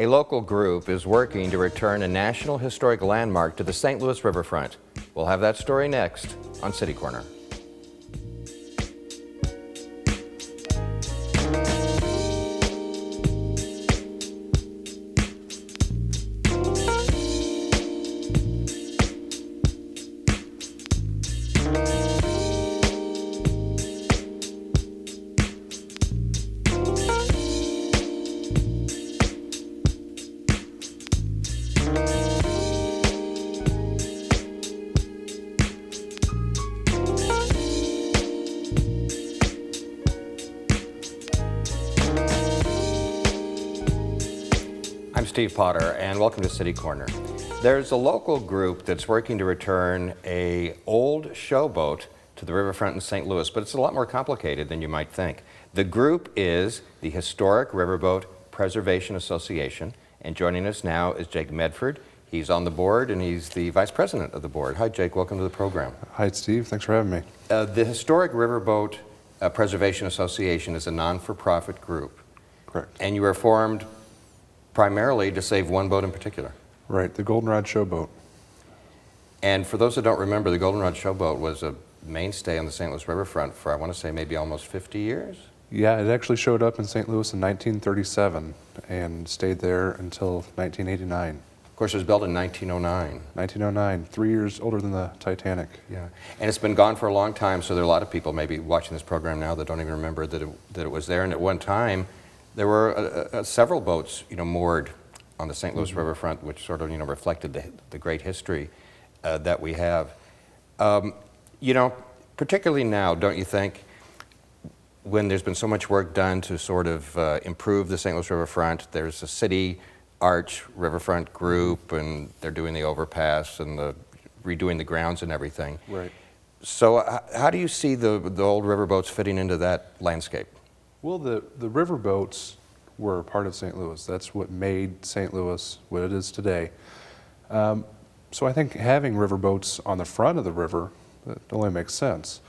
A local group is working to return a National Historic Landmark to the St. Louis riverfront. We'll have that story next on City Corner. I'm Steve Potter, and welcome to City Corner. There's a local group that's working to return an old showboat to the riverfront in St. Louis, but it's a lot more complicated than you might think. The group is the Historic Riverboat Preservation Association, and joining us now is Jake Medford. He's on the board, and he's the vice president of the board. Hi, Jake. Welcome to the program. Hi, Steve. Thanks for having me. The Historic Riverboat Preservation Association is a non-for-profit group. Correct. And you were formed primarily to save one boat in particular. Right, the Goldenrod showboat. And for those that don't remember, the Goldenrod showboat was a mainstay on the St. Louis riverfront for, I want to say, maybe almost 50 years? Yeah, it actually showed up in St. Louis in 1937 and stayed there until 1989. Of course, it was built in 1909. 1909, 3 years older than the Titanic. Yeah, and it's been gone for a long time, so there are a lot of people maybe watching this program now that don't even remember that it was there. And at one time, there were several boats, moored on the St. Louis riverfront, which sort of, reflected the great history that we have. Particularly now, don't you think, when there's been so much work done to sort of improve the St. Louis riverfront, there's a city arch riverfront group, and they're doing the overpass and redoing the grounds and everything. Right. So how do you see the old riverboats fitting into that landscape? Well, the riverboats were part of St. Louis. That's what made St. Louis what it is today. So I think having riverboats on the front of the river, that only makes sense.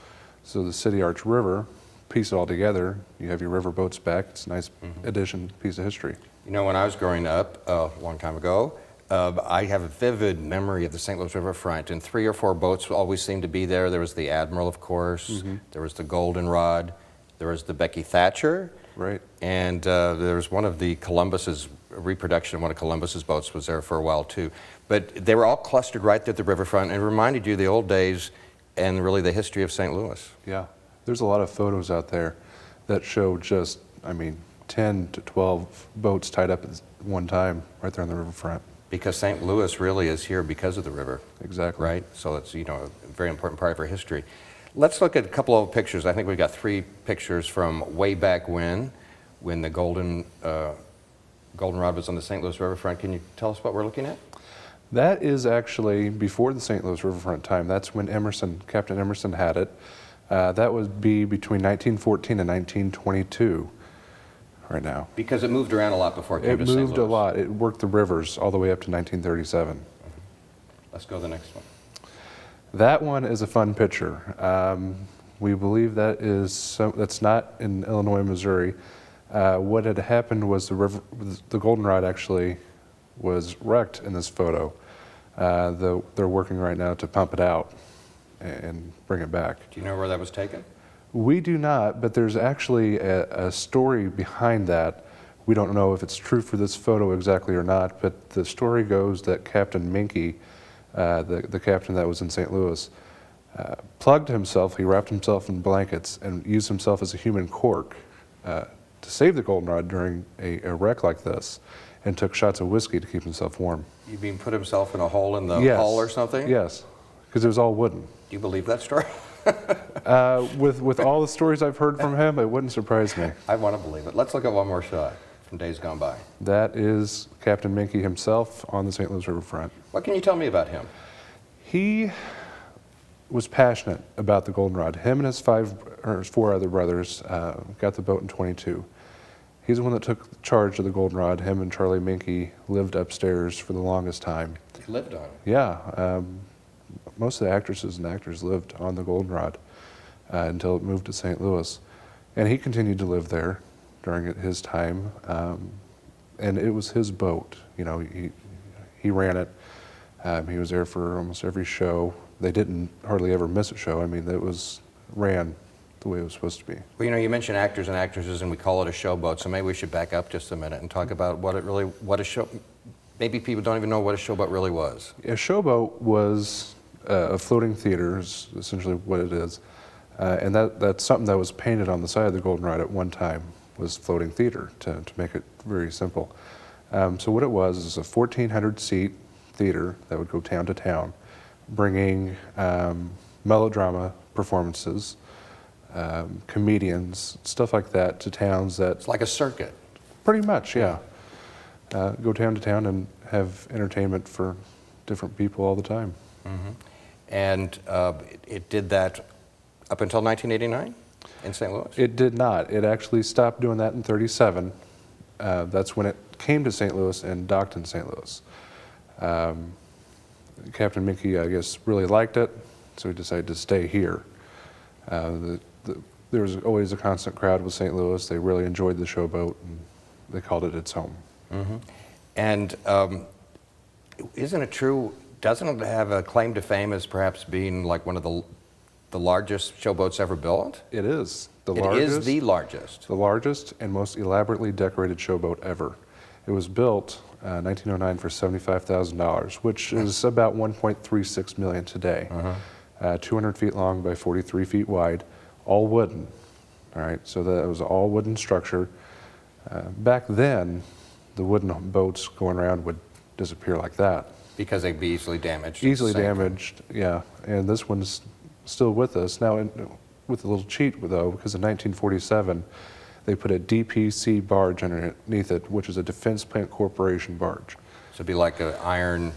So the City Arch River, piece it all together, you have your riverboats back. It's a nice addition, piece of history. When I was growing up a long time ago, I have a vivid memory of the St. Louis riverfront, and 3 or 4 boats always seemed to be there. There was the Admiral, of course. There was the Goldenrod. There was the Becky Thatcher. Right. And there was one of the Columbus's reproduction of one of Columbus's boats was there for a while too. But they were all clustered right there at the riverfront and reminded you of the old days and really the history of St. Louis. Yeah. There's a lot of photos out there that show just, 10 to 12 boats tied up at one time right there on the riverfront. Because St. Louis really is here because of the river. Exactly. Right? So it's, a very important part of our history. Let's look at a couple of pictures. I think we've got 3 pictures from way back when the Goldenrod was on the St. Louis riverfront. Can you tell us what we're looking at? That is actually before the St. Louis riverfront time. That's when Captain Emerson had it. That would be between 1914 and 1922 right now. Because it moved around a lot before it came to St. Louis. It moved a lot. It worked the rivers all the way up to 1937. Let's go to the next one. That one is a fun picture. We believe that's not in Illinois, Missouri. What had happened was the Goldenrod actually was wrecked in this photo. They're working right now to pump it out and bring it back. Do you know where that was taken? We do not, but there's actually a story behind that. We don't know if it's true for this photo exactly or not, but the story goes that Captain Minky, the captain that was in St. Louis, plugged himself, he wrapped himself in blankets and used himself as a human cork to save the Goldenrod during a wreck like this, and took shots of whiskey to keep himself warm. You mean put himself in a hole in the hull or something? Yes, because it was all wooden. Do you believe that story? With all the stories I've heard from him, it wouldn't surprise me. I want to believe it. Let's look at one more shot from days gone by. That is Captain Minky himself on the St. Louis riverfront. What can you tell me about him? He was passionate about the Goldenrod. Him and his 4 other brothers got the boat in 22. He's the one that took charge of the Goldenrod. Him and Charlie Minky lived upstairs for the longest time. He lived on it? Yeah. Most of the actresses and actors lived on the Goldenrod until it moved to St. Louis. And he continued to live there during his time. and it was his boat. You know, he ran it. He was there for almost every show. They didn't hardly ever miss a show. I mean, it was ran the way it was supposed to be. Well, you know, you mentioned actors and actresses, and we call it a showboat. So maybe we should back up just a minute and talk about what a show. Maybe people don't even know what a showboat really was. A showboat was a floating theater, is essentially what it is, and that's something that was painted on the side of the Goldenrod at one time, was floating theater, to make it very simple. So what it was is a 1,400 seat theater that would go town to town, bringing melodrama performances, comedians, stuff like that to towns that... It's like a circuit. Pretty much, yeah. Go town to town and have entertainment for different people all the time. Mm-hmm. And it did that up until 1989 in St. Louis? It did not. It actually stopped doing that in '37. That's when it came to St. Louis and docked in St. Louis. Captain Minky, I guess, really liked it, so he decided to stay here. There was always a constant crowd with St. Louis. They really enjoyed the showboat, and they called it its home. Mm-hmm. And isn't it true, doesn't it have a claim to fame as perhaps being like one of the largest showboats ever built? It is. It is the largest. The largest and most elaborately decorated showboat ever. It was built 1909 for $75,000, which is about $1.36 million today. 200 feet long by 43 feet wide, all wooden. All right, so that was all wooden structure. Back then, the wooden boats going around would disappear like that. Because they'd be easily damaged. Easily damaged, yeah. And this one's still with us. Now, with a little cheat, though, because in 1947, they put a DPC barge underneath it, which is a Defense Plant Corporation barge. So it'd be like an iron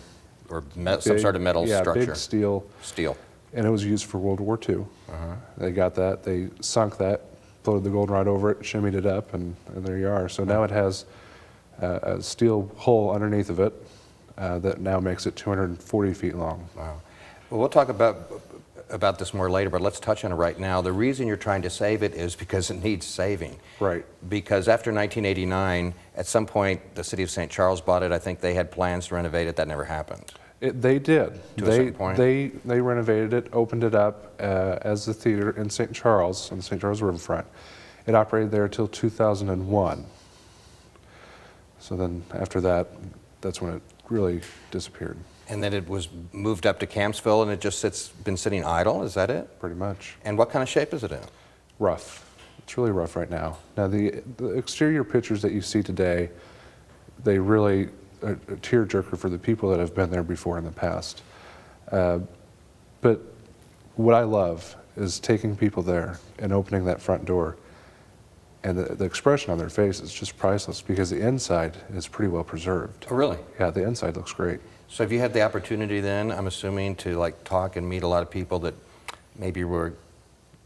or some sort of metal structure. Yeah, big steel. Steel. And it was used for World War II. They got that, they sunk that, floated the Goldenrod over it, shimmied it up, and there you are. So now it has a steel hull underneath of it that now makes it 240 feet long. Wow. Well, we'll talk about this more later, but let's touch on it right now. The reason you're trying to save it is because it needs saving. Right. Because after 1989, at some point, the city of St. Charles bought it. I think they had plans to renovate it. That never happened. They did. To a certain point. They renovated it, opened it up as the theater in St. Charles, on the St. Charles riverfront. It operated there until 2001. So then after that, that's when it really disappeared. And then it was moved up to Campsville, and it just been sitting idle. Is that it? Pretty much. And what kind of shape is it in? Rough. It's really rough right now. Now the exterior pictures that you see today, they really a tearjerker for the people that have been there before in the past. But what I love is taking people there and opening that front door, and the expression on their face is just priceless, because the inside is pretty well preserved. Oh, really? Yeah, the inside looks great. So have you had the opportunity then, I'm assuming, to like talk and meet a lot of people that maybe were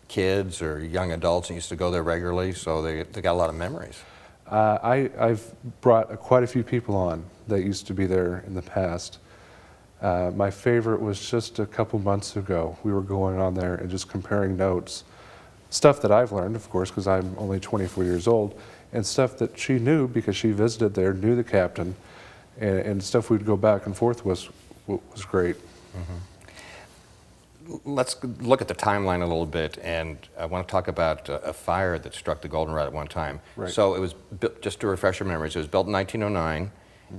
kids or young adults and used to go there regularly, so they got a lot of memories? I've brought quite a few people on that used to be there in the past. My favorite was just a couple months ago. We were going on there and just comparing notes. Stuff that I've learned, of course, because I'm only 24 years old, and stuff that she knew because she visited there, knew the captain, and stuff we'd go back and forth was great. Let's look at the timeline a little bit, and I want to talk about a fire that struck the Goldenrod at one time. Right. So it was built, just to refresh your memories, it was built in 1909.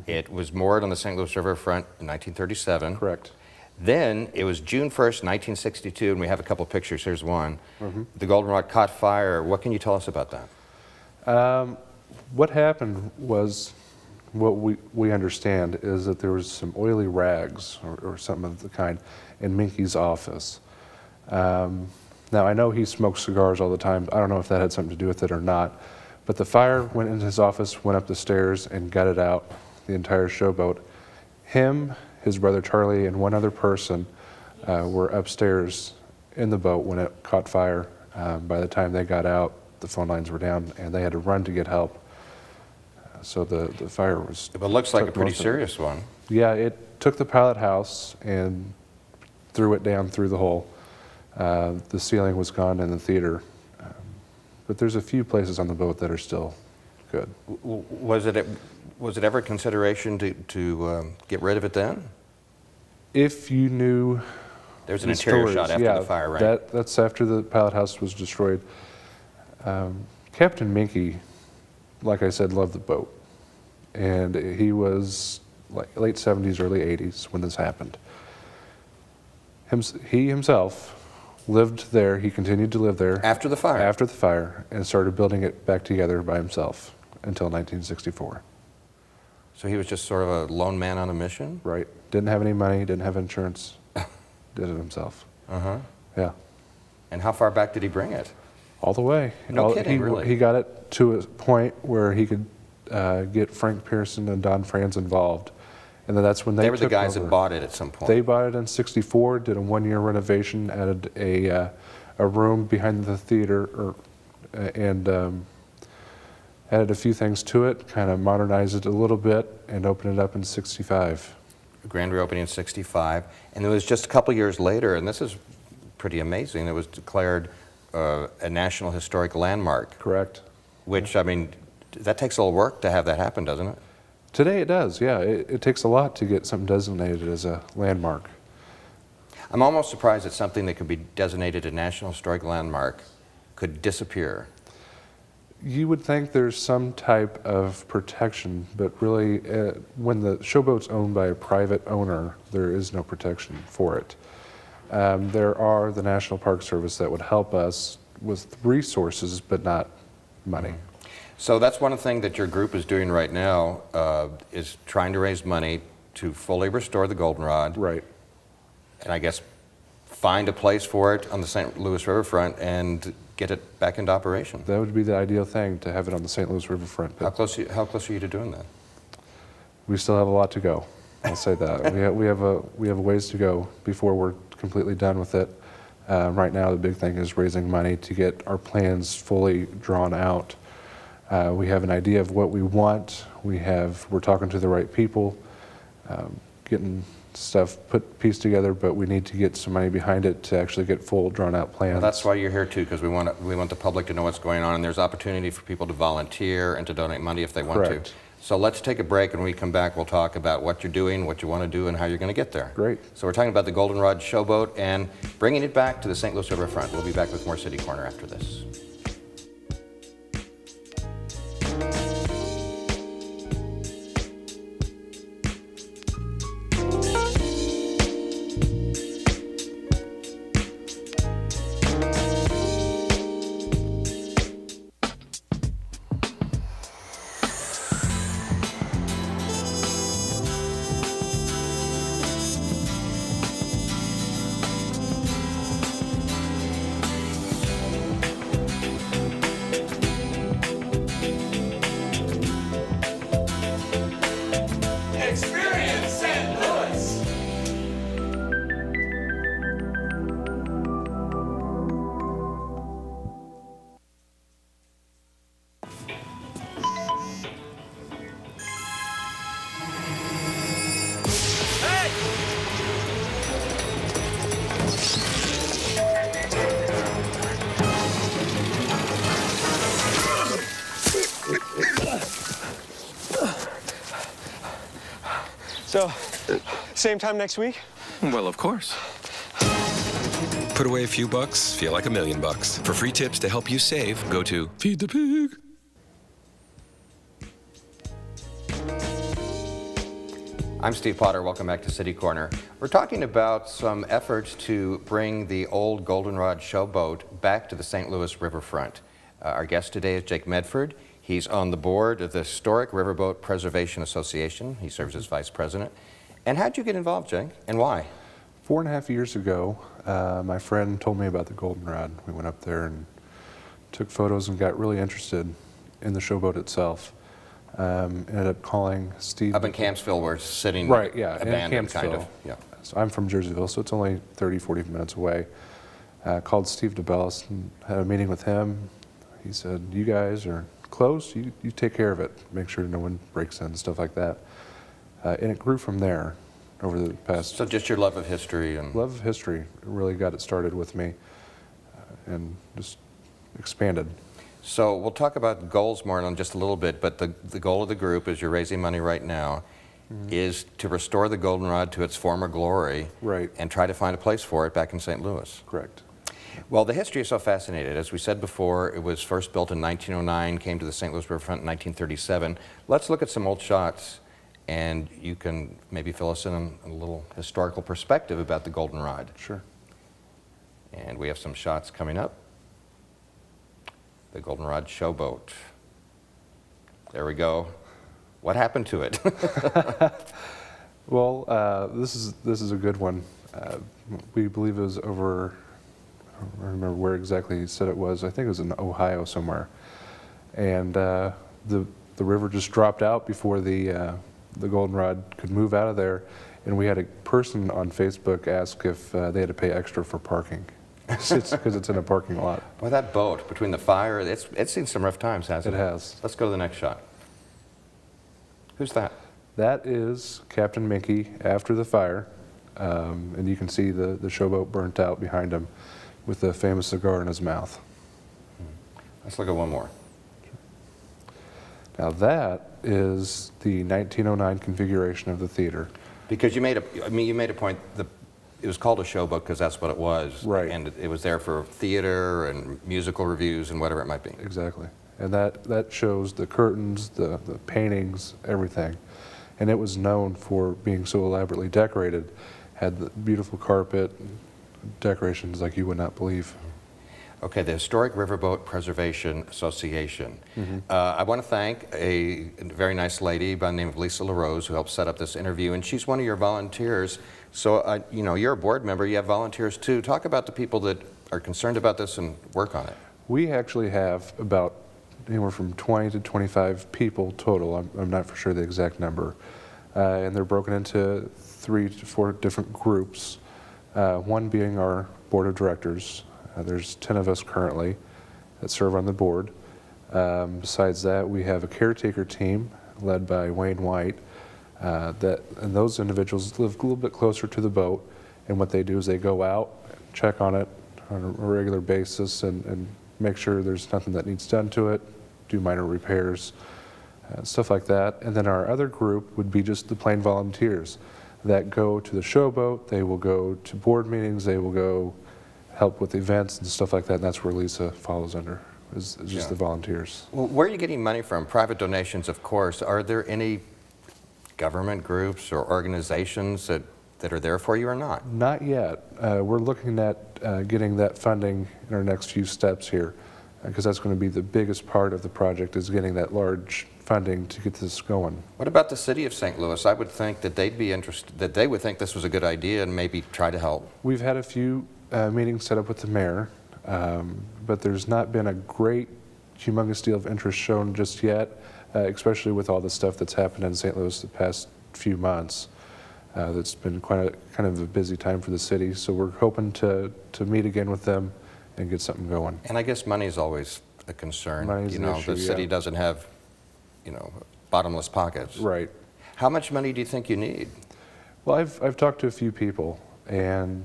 It was moored on the St. Louis River front in 1937. Correct. Then it was June 1st, 1962, and we have a couple pictures. Here's one. The Goldenrod caught fire. What can you tell us about that? What happened was, what we understand is that there was some oily rags or something of the kind in Minky's office. Now I know he smokes cigars all the time. I don't know if that had something to do with it or not, but the fire went into his office, went up the stairs, and gutted out the entire showboat. Him, his brother Charlie, and one other person were upstairs in the boat when it caught fire. By the time they got out, the phone lines were down, and they had to run to get help. So the fire was... It looks like a pretty serious one. Yeah, it took the pilot house and threw it down through the hole. The ceiling was gone in the theater. But there's a few places on the boat that are still good. Was it Was it ever a consideration to get rid of it then? If you knew There's an the interior stories, shot after yeah, the fire, right? That's after the pilot house was destroyed. Captain Minky, like I said, loved the boat. And he was like late 70s, early 80s when this happened. He himself lived there. He continued to live there. After the fire? After the fire, and started building it back together by himself until 1964. So he was just sort of a lone man on a mission? Right. Didn't have any money, didn't have insurance. Did it himself. Uh-huh. Yeah. And how far back did he bring it? All the way. No kidding, really? He got it to a point where he could get Frank Pearson and Don Franz involved. And then that's when they They were the took guys over. that bought it at some point. They bought it in '64, did a one-year renovation, added a room behind the theater, and added a few things to it, kind of modernized it a little bit, and opened it up in '65. Grand reopening in '65, and it was just a couple years later, and this is pretty amazing, it was declared a National Historic Landmark. Correct. Which, I mean, that takes a little work to have that happen, doesn't it? Today it does, yeah. It takes a lot to get something designated as a landmark. I'm almost surprised that something that could be designated a National Historic Landmark could disappear. You would think there's some type of protection, but really, when the showboat's owned by a private owner, there is no protection for it. There are the National Park Service that would help us with resources, but not money. So that's one thing that your group is doing right now, is trying to raise money to fully restore the Goldenrod. Right. And I guess find a place for it on the St. Louis riverfront and get it back into operation. That would be the ideal thing, to have it on the St. Louis riverfront. How But close are you to doing that? we still have a lot to go. I'll say that. we have a ways to go before we're completely done with it. Right now, the big thing is raising money to get our plans fully drawn out. We have an idea of what we want. We're talking to the right people, getting stuff pieced together, but we need to get some money behind it to actually get full drawn out plans. Well, that's why you're here too, because we want the public to know what's going on, and there's opportunity for people to volunteer and to donate money if they want Correct. to. So let's take a break, and when we come back, we'll talk about what you're doing, what you want to do, and how you're going to get there. Great. So we're talking about the Goldenrod showboat and bringing it back to the St. Louis riverfront. We'll be back with more City Corner after this. Experience St. Louis! So, same time next week? Well, of course. Put away a few bucks, feel like $1 million. For free tips to help you save, go to Feed the Pig. I'm Steve Potter. Welcome back to City Corner. We're talking about some efforts to bring the old Goldenrod showboat back to the St. Louis riverfront. Our guest today is Jake Medford. He's on the board of the Historic Riverboat Preservation Association. He serves as vice president. And how'd you get involved, Jake, and why? 4.5 years ago, my friend told me about the Goldenrod. We went up there and took photos and got really interested in the showboat itself. Ended up calling Steve. Up in Campsville, we're sitting Right, yeah, in abandoned, kind of. Campsville. Yeah. So I'm from Jerseyville, so it's only 30, 40 minutes away. Called Steve DeBellis and had a meeting with him. He said, "You guys are close, you take care of it. Make sure no one breaks in, stuff like that." And it grew from there over the past. So just your love of history and Love of history really got it started with me and just expanded. So we'll talk about goals more in just a little bit, but the goal of the group, as you're raising money right now, is to restore the Goldenrod to its former glory, Right. and try to find a place for it back in St. Louis. Correct. Well, the history is so fascinating. As we said before, it was first built in 1909, came to the St. Louis Riverfront in 1937. Let's look at some old shots, and you can maybe fill us in a little historical perspective about the Goldenrod. Sure. And we have some shots coming up. The Goldenrod showboat. There we go. What happened to it? Well, this is a good one. We believe it was over, I don't remember where exactly he said it was. I think it was in Ohio somewhere. And the river just dropped out before the Goldenrod could move out of there. And we had a person on Facebook ask if they had to pay extra for parking. Because it's in a parking lot. Well, that boat, between the fire, it's seen some rough times, hasn't it? It has. Let's go to the next shot. Who's that? That is Captain Minky after the fire. And you can see the showboat burnt out behind him with the famous cigar in his mouth. Let's look at one more. Now that is the 1909 configuration of the theater. Because you made a point. It was called a showboat because that's what it was. Right. And it was there for theater and musical reviews and whatever it might be. Exactly. And that shows the curtains, the paintings, everything. And it was known for being so elaborately decorated. Had the beautiful carpet, decorations like you would not believe. Okay, the Historic Riverboat Preservation Association. I want to thank a very nice lady by the name of Lisa LaRose who helped set up this interview, and she's one of your volunteers. So, you know, you're a board member, you have volunteers too. Talk about the people that are concerned about this and work on it. We actually have about anywhere from 20 to 25 people total. I'm not for sure the exact number. And they're broken into 3 to 4 different groups, one being our board of directors. There's 10 of us currently that serve on the board. Besides that, we have a caretaker team led by Wayne White. And those individuals live a little bit closer to the boat, and what they do is they go out, check on it on a regular basis, and make sure there's nothing that needs done to it, do minor repairs, stuff like that. And then our other group would be just the plain volunteers that go to the showboat. They will go to board meetings, they will go help with events and stuff like that, and that's where Lisa follows under, is just the volunteers. Well, where are you getting money from? Private donations, of course. Are there any government groups or organizations that are there for you or not? Not yet. We're looking at getting that funding in our next few steps here, because that's going to be the biggest part of the project, is getting that large funding to get this going. What about the city of St. Louis? I would think that they'd be interested, that they would think this was a good idea and maybe try to help. We've had a few meetings set up with the mayor, but there's not been a great, humongous deal of interest shown just yet, especially with all the stuff that's happened in St. Louis the past few months. That's been kind of a busy time for the city, so we're hoping to meet again with them and get something going. And I guess money is always a concern. Money's an issue, the city doesn't have, bottomless pockets. Right. How much money do you think you need? Well, I've talked to a few people, and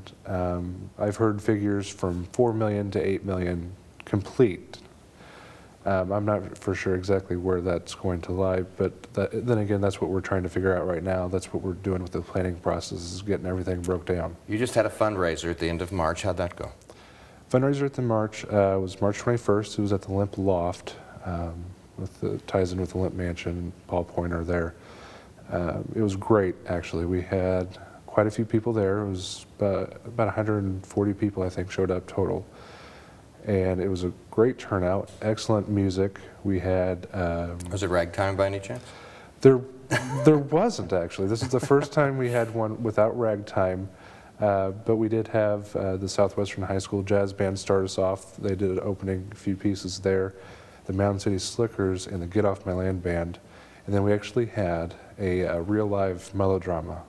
I've heard figures from 4 million to 8 million complete. I'm not for sure exactly where that's going to lie, but then again, that's what we're trying to figure out right now. That's what we're doing with the planning process, is getting everything broke down. You just had a fundraiser at the end of March. How'd that go? Fundraiser at the March was March 21st. It was at the Limp Loft, ties in with the Limp Mansion, Paul Pointer there. It was great, actually. We had quite a few people there. It was about 140 people, I think, showed up total. And it was a great turnout, excellent music. We had... Was it ragtime by any chance? There wasn't, actually. This is the first time we had one without ragtime. But we did have the Southwestern High School Jazz Band start us off. They did an opening, a few pieces there. The Mountain City Slickers and the Get Off My Land Band. And then we actually had a real live melodrama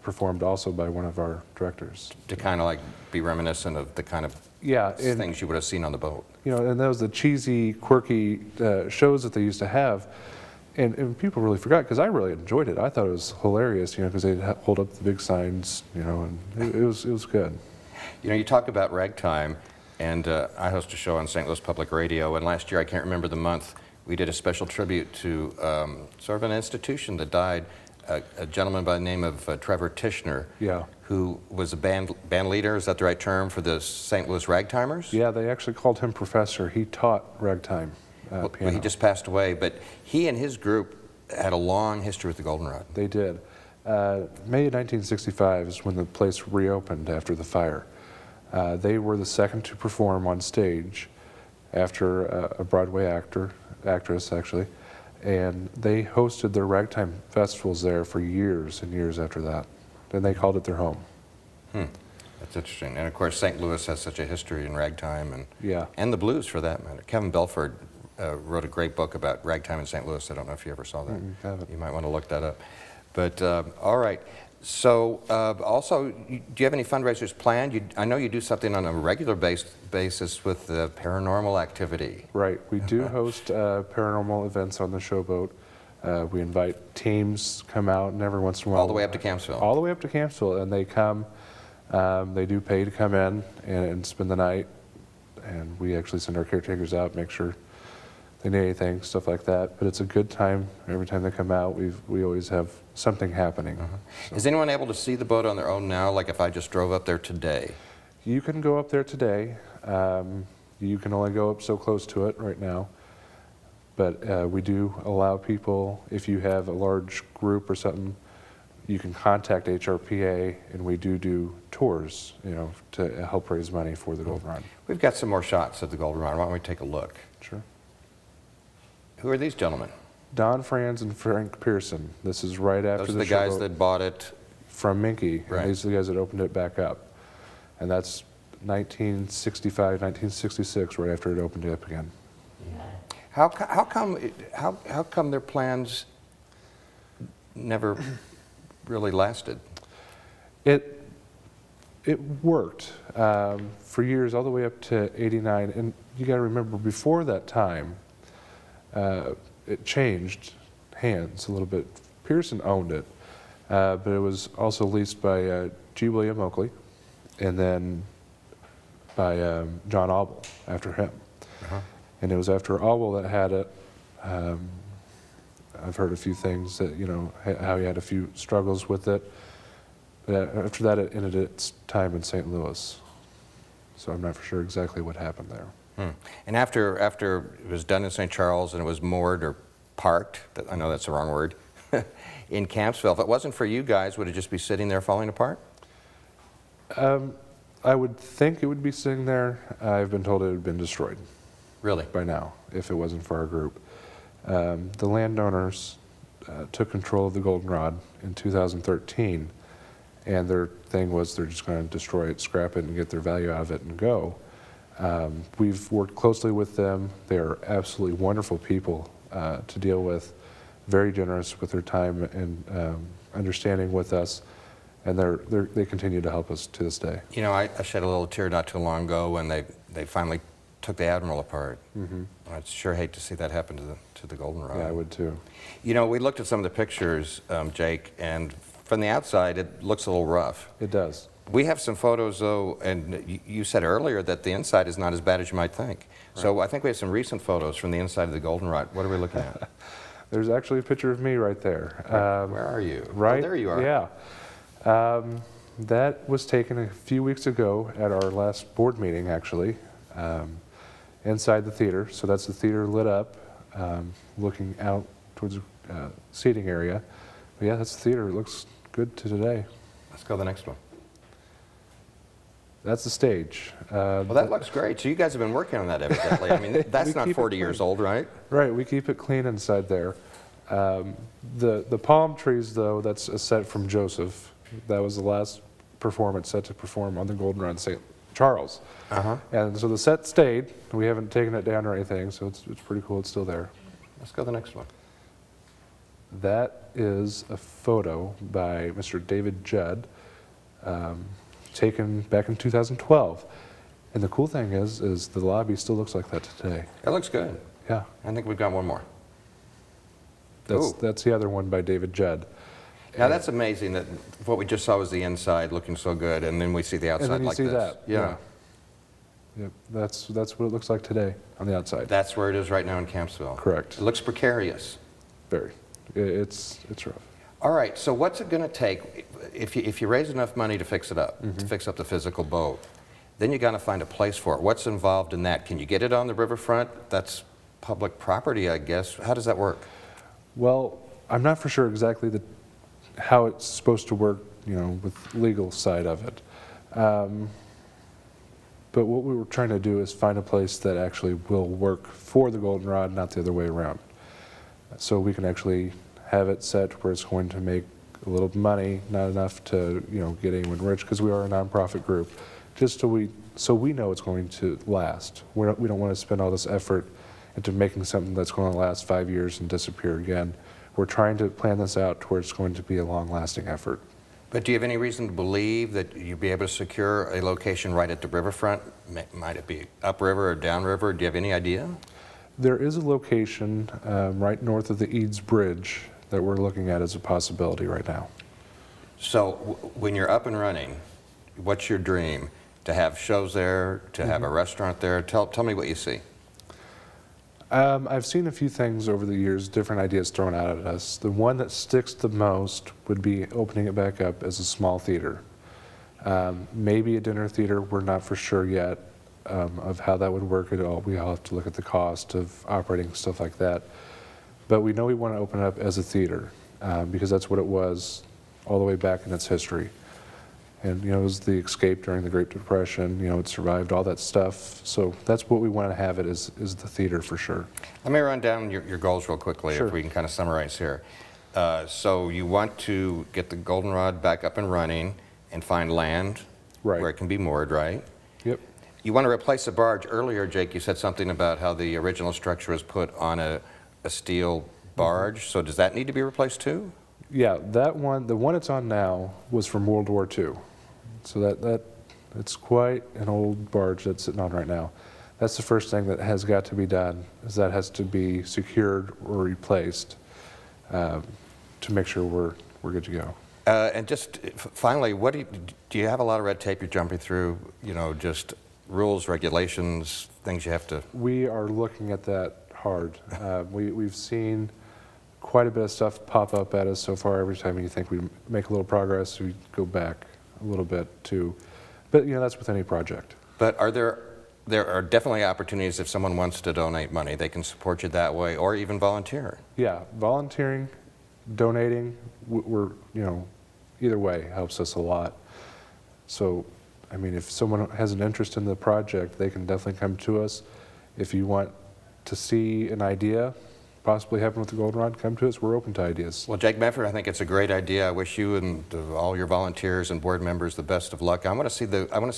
performed also by one of our directors. To kind of like be reminiscent of the kind of things you would have seen on the boat. And those the cheesy, quirky shows that they used to have. And people really forgot, because I really enjoyed it. I thought it was hilarious, because they'd hold up the big signs, and it was good. You talk about ragtime. And I host a show on St. Louis Public Radio, and last year, I can't remember the month, we did a special tribute to sort of an institution that died, a gentleman by the name of Trevor Tishner, who was a band leader, is that the right term, for the St. Louis Ragtimers? Yeah, they actually called him professor. He taught ragtime Well, piano. he just passed away, but he and his group had a long history with the Goldenrod. They did. May of 1965 is when the place reopened after the fire. They were the second to perform on stage after a Broadway actress actually, and they hosted their ragtime festivals there for years and years after that. Then they called it their home. That's interesting. And of course, St. Louis has such a history in ragtime and the blues for that matter. Kevin Belford wrote a great book about ragtime in St. Louis. I don't know if you ever saw that. Haven't. You might want to look that up. But all right. So also, do you have any fundraisers planned? I know you do something on a regular basis with paranormal activity. Right. We do host paranormal events on the showboat. We invite teams come out, and every once in a while. All the way up to Campsville? All the way up to Campsville, and they come. They do pay to come in and spend the night, and we actually send our caretakers out, make sure they need anything, stuff like that. But it's a good time. Every time they come out, we always have something happening. So. Is anyone able to see the boat on their own now, like if I just drove up there today? You can go up there today. You can only go up so close to it right now. But we do allow people, if you have a large group or something, you can contact HRPA, and we do tours, to help raise money for the Goldenrod. We've got some more shots of the Goldenrod. Why don't we take a look? Sure. Who are these gentlemen? Don Franz and Frank Pearson. This is right after Those are the guys that bought it from Minky. Right. And these are the guys that opened it back up. And that's 1965, 1966, right after it opened up again. How come their plans never really lasted? It worked for years, all the way up to '89. And you got to remember, before that time, it changed hands a little bit. Pearson owned it, but it was also leased by G. William Oakley, and then by John Auble after him. And it was after Auble that had it. I've heard a few things that, how he had a few struggles with it. But after that, it ended its time in St. Louis. So I'm not for sure exactly what happened there. And after it was done in St. Charles and it was moored or parked, I know that's the wrong word, in Campsville, if it wasn't for you guys, would it just be sitting there falling apart? I would think it would be sitting there. I've been told it had been destroyed. Really? By now, if it wasn't for our group. The landowners took control of the Goldenrod in 2013, and their thing was they're just going to destroy it, scrap it, and get their value out of it and go. We've worked closely with them. They're absolutely wonderful people to deal with, very generous with their time and understanding with us, and they continue to help us to this day. I shed a little tear not too long ago when they finally took the Admiral apart. I'd sure hate to see that happen to the Goldenrod. Yeah, I would too. We looked at some of the pictures, Jake, and from the outside it looks a little rough. It does. We have some photos though, and you said earlier that the inside is not as bad as you might think. Right. So I think we have some recent photos from the inside of the Goldenrod. What are we looking at? There's actually a picture of me right there. Where are you? Right. Oh, there you are. Yeah. That was taken a few weeks ago at our last board meeting, actually. Inside the theater, so that's the theater lit up, looking out towards the seating area. But yeah, that's the theater. It looks good to today. Let's go to the next one. That's the stage. Well, that looks great. So you guys have been working on that evidently. I mean, that's not 40 years old, right? Right, we keep it clean inside there. The palm trees, though, that's a set from Joseph. That was the last performance set to perform on the Goldenrod St. Charles. And so the set stayed. We haven't taken it down or anything, so it's pretty cool. It's still there. Let's go to the next one. That is a photo by Mr. David Judd, taken back in 2012. And the cool thing is the lobby still looks like that today. It looks good. Yeah. I think we've got one more. That's the other one by David Judd. Now that's amazing that what we just saw was the inside looking so good, and then we see the outside and then you like see this. that. Yeah. Yep, that's what it looks like today on the outside. That's where it is right now in Campsville. Correct. It looks precarious. Very. It's rough. All right, so what's it going to take if you raise enough money to fix it up, to fix up the physical boat? Then you got to find a place for it. What's involved in that? Can you get it on the riverfront? That's public property, I guess. How does that work? Well, I'm not for sure exactly how it's supposed to work, with legal side of it. But what we were trying to do is find a place that actually will work for the Goldenrod, not the other way around. So we can actually have it set where it's going to make a little money, not enough to get anyone rich, because we are a nonprofit group. Just so we know it's going to last. We don't want to spend all this effort into making something that's going to last 5 years and disappear again. We're trying to plan this out to where it's going to be a long-lasting effort. But do you have any reason to believe that you'll be able to secure a location right at the riverfront? Might it be upriver or downriver? Do you have any idea? There is a location right north of the Eads Bridge that we're looking at as a possibility right now. So when you're up and running, what's your dream? To have shows there, to have a restaurant there? Tell me what you see. I've seen a few things over the years, different ideas thrown out at us. The one that sticks the most would be opening it back up as a small theater. Maybe a dinner theater, we're not for sure yet of how that would work at all. We all have to look at the cost of operating, stuff like that. But we know we want to open it up as a theater because that's what it was all the way back in its history. And it was the escape during the Great Depression. It survived all that stuff. So that's what we want to have it is the theater for sure. Let me run down your goals real quickly, Sure. if we can kind of summarize here. So you want to get the Goldenrod back up and running and find land Right. where it can be moored, right? Yep. You want to replace a barge. Earlier, Jake, you said something about how the original structure was put on a steel barge. So does that need to be replaced too? Yeah, that one, the one it's on now was from World War II. So it's quite an old barge that's sitting on right now. That's the first thing that has got to be done, is that has to be secured or replaced to make sure we're good to go. And just finally, do you have a lot of red tape you're jumping through? Just rules, regulations, things you have to. We are looking at that hard. We've seen quite a bit of stuff pop up at us so far. Every time you think we make a little progress, we go back a little bit too. But that's with any project. But there are definitely opportunities if someone wants to donate money, they can support you that way, or even volunteer. Yeah, volunteering, donating, we're either way helps us a lot. So, if someone has an interest in the project, they can definitely come to us. If you want to see an idea possibly happen with the Goldenrod, come to us. We're open to ideas. Well, Jake Medford, I think it's a great idea. I wish you and all your volunteers and board members the best of luck. I want to see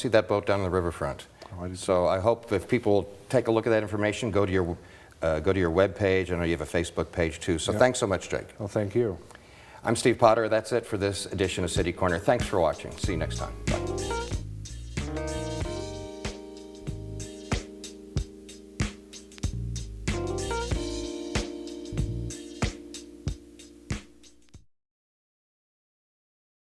that boat down on the riverfront. Oh, I do too. So I hope if people take a look at that information, go to your webpage. I know you have a Facebook page too. So Thanks so much, Jake. Well, thank you. I'm Steve Potter. That's it for this edition of City Corner. Thanks for watching. See you next time. Bye.